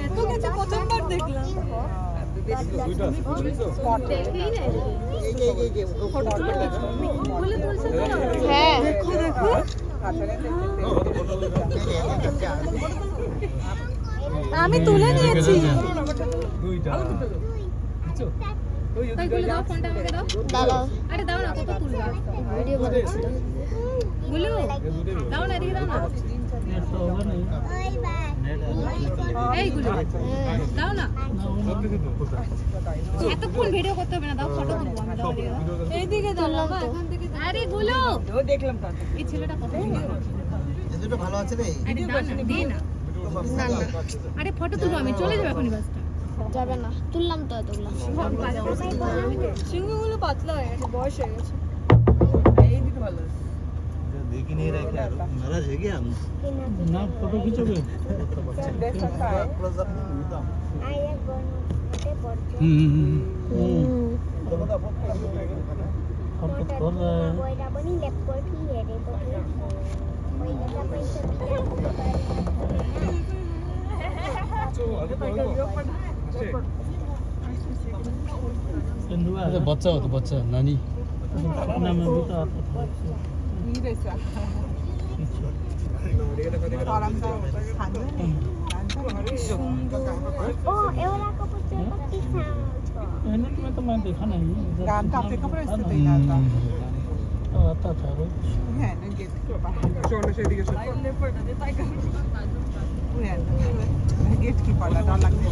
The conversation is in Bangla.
এত কিছু প্রথমবার দেখলাম। হ্যাঁ আমি তুলে নিয়েছি। দাঁড়াও আরে দাও না, কত তুলবা? ভিডিও বানাচ্ছি তো। গুলু দাও না, এদিকে দাও না। এই গুলু দাও না, এতক্ষণ ভিডিও করতে হবে না, দাও ফটো তুলবো আমি। দাও এদিকে দাও। এইদিকে দাঁড়াও, এখান থেকে আরে গুলু দেখলাম তো, এই ছেলেটা কত সুন্দর। এজন্য ভালো আছে রে। আরে দাও না, দে না। আরে ফটো তুলবো আমি, চলে যাবে এখনই বাসটা। যাবে না, তুললাম তো এতগুলো। সিংহগুলো পাতলা হয়ে গেছে, বয়স হয়ে গেছে। देख ही नहीं रहे क्या नाराज है क्या हम ना फोटो खींचोगे हरकत कर रहा है तो बच्चा हो तो बच्चा नानी खाना में भी तो आता था हेलमेट में तो मैं देखा नहीं Ganta, fica pra esse था tem nada. तो आता था रोज Gate की पड़ा डाल लगता